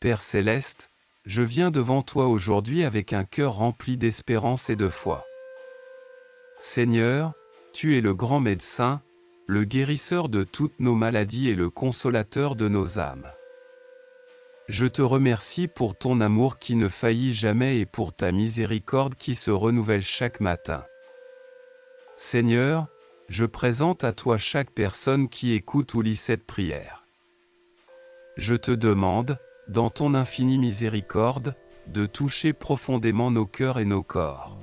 Père céleste, je viens devant toi aujourd'hui avec un cœur rempli d'espérance et de foi. Seigneur, tu es le grand médecin, le guérisseur de toutes nos maladies et le consolateur de nos âmes. Je te remercie pour ton amour qui ne faillit jamais et pour ta miséricorde qui se renouvelle chaque matin. Seigneur, je présente à toi chaque personne qui écoute ou lit cette prière. Je te demande, dans ton infinie miséricorde, de toucher profondément nos cœurs et nos corps.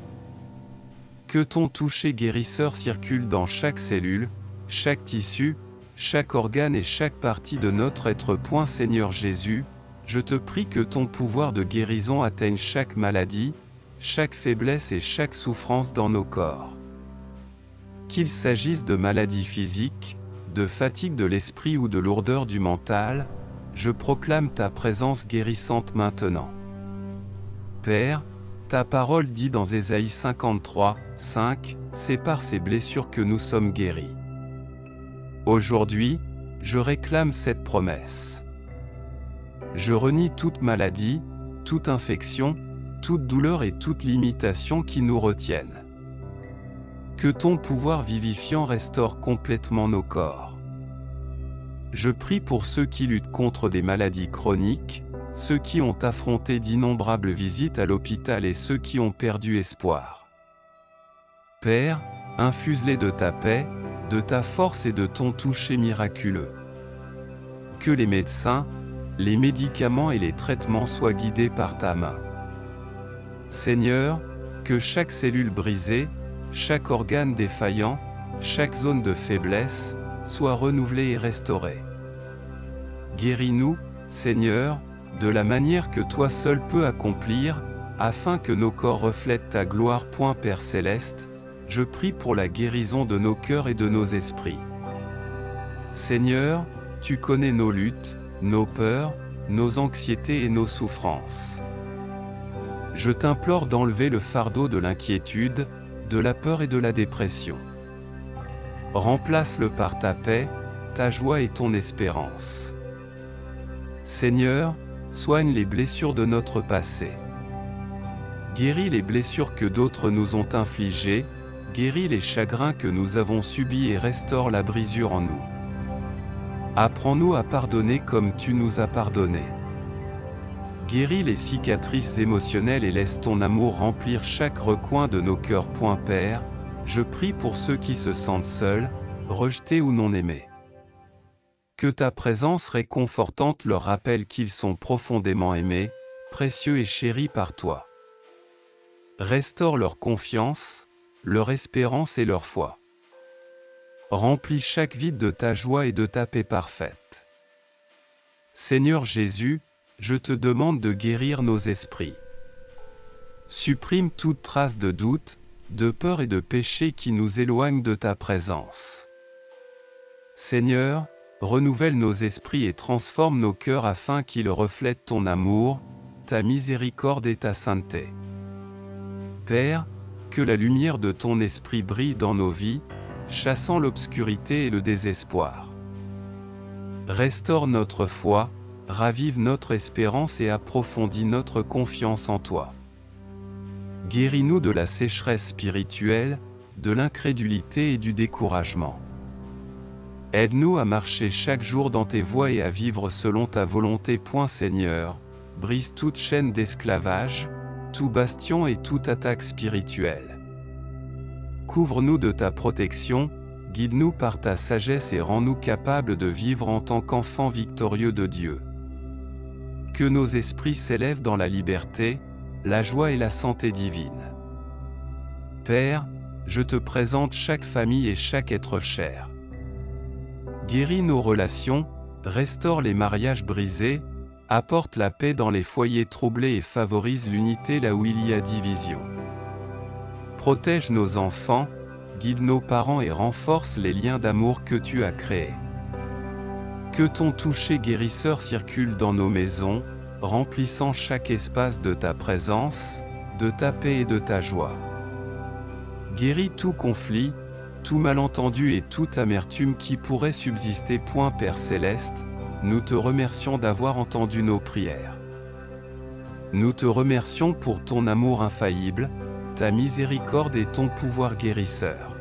Que ton toucher guérisseur circule dans chaque cellule, chaque tissu, chaque organe et chaque partie de notre être. Seigneur Jésus, je te prie que ton pouvoir de guérison atteigne chaque maladie, chaque faiblesse et chaque souffrance dans nos corps. Qu'il s'agisse de maladies physiques, de fatigue de l'esprit ou de lourdeur du mental, je proclame ta présence guérissante maintenant. Père, ta parole dit dans Ésaïe 53, 5, « C'est par ces blessures que nous sommes guéris. » Aujourd'hui, je réclame cette promesse. Je renie toute maladie, toute infection, toute douleur et toute limitation qui nous retiennent. Que ton pouvoir vivifiant restaure complètement nos corps. Je prie pour ceux qui luttent contre des maladies chroniques, ceux qui ont affronté d'innombrables visites à l'hôpital et ceux qui ont perdu espoir. Père, infuse-les de ta paix, de ta force et de ton toucher miraculeux. Que les médecins, les médicaments et les traitements soient guidés par ta main. Seigneur, que chaque cellule brisée, chaque organe défaillant, chaque zone de faiblesse, soit renouvelée et restaurée. Guéris-nous, Seigneur, de la manière que toi seul peux accomplir, afin que nos corps reflètent ta gloire. Père céleste, je prie pour la guérison de nos cœurs et de nos esprits. Seigneur, tu connais nos luttes, nos peurs, nos anxiétés et nos souffrances. Je t'implore d'enlever le fardeau de l'inquiétude, de la peur et de la dépression. Remplace-le par ta paix, ta joie et ton espérance. Seigneur, soigne les blessures de notre passé. Guéris les blessures que d'autres nous ont infligées, guéris les chagrins que nous avons subis et restaure la brisure en nous. Apprends-nous à pardonner comme tu nous as pardonné. Guéris les cicatrices émotionnelles et laisse ton amour remplir chaque recoin de nos cœurs. Père, je prie pour ceux qui se sentent seuls, rejetés ou non aimés. Que ta présence réconfortante leur rappelle qu'ils sont profondément aimés, précieux et chéris par toi. Restaure leur confiance, leur espérance et leur foi. Remplis chaque vide de ta joie et de ta paix parfaite. Seigneur Jésus, je te demande de guérir nos esprits. Supprime toute trace de doute, de peur et de péché qui nous éloignent de ta présence. Seigneur, renouvelle nos esprits et transforme nos cœurs afin qu'ils reflètent ton amour, ta miséricorde et ta sainteté. Père, que la lumière de ton esprit brille dans nos vies, chassant l'obscurité et le désespoir. Restaure notre foi, ravive notre espérance et approfondis notre confiance en toi. Guéris-nous de la sécheresse spirituelle, de l'incrédulité et du découragement. Aide-nous à marcher chaque jour dans tes voies et à vivre selon ta volonté. Seigneur, brise toute chaîne d'esclavage, tout bastion et toute attaque spirituelle. Couvre-nous de ta protection, guide-nous par ta sagesse et rends-nous capables de vivre en tant qu'enfants victorieux de Dieu. Que nos esprits s'élèvent dans la liberté, la joie et la santé divine. Père, je te présente chaque famille et chaque être cher. Guéris nos relations, restaure les mariages brisés, apporte la paix dans les foyers troublés et favorise l'unité là où il y a division. Protège nos enfants, guide nos parents et renforce les liens d'amour que tu as créés. Que ton toucher guérisseur circule dans nos maisons, remplissant chaque espace de ta présence, de ta paix et de ta joie. Guéris tout conflit, tout malentendu et toute amertume qui pourrait subsister. Père céleste, nous te remercions d'avoir entendu nos prières. Nous te remercions pour ton amour infaillible, ta miséricorde et ton pouvoir guérisseur.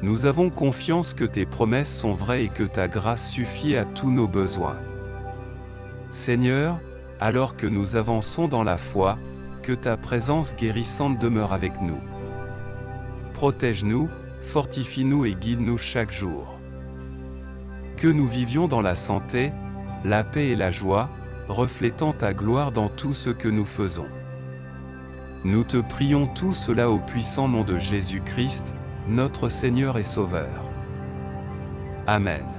Nous avons confiance que tes promesses sont vraies et que ta grâce suffit à tous nos besoins. Seigneur, alors que nous avançons dans la foi, que ta présence guérissante demeure avec nous. Protège-nous, fortifie-nous et guide-nous chaque jour. Que nous vivions dans la santé, la paix et la joie, reflétant ta gloire dans tout ce que nous faisons. Nous te prions tout cela au puissant nom de Jésus-Christ, notre Seigneur et Sauveur. Amen.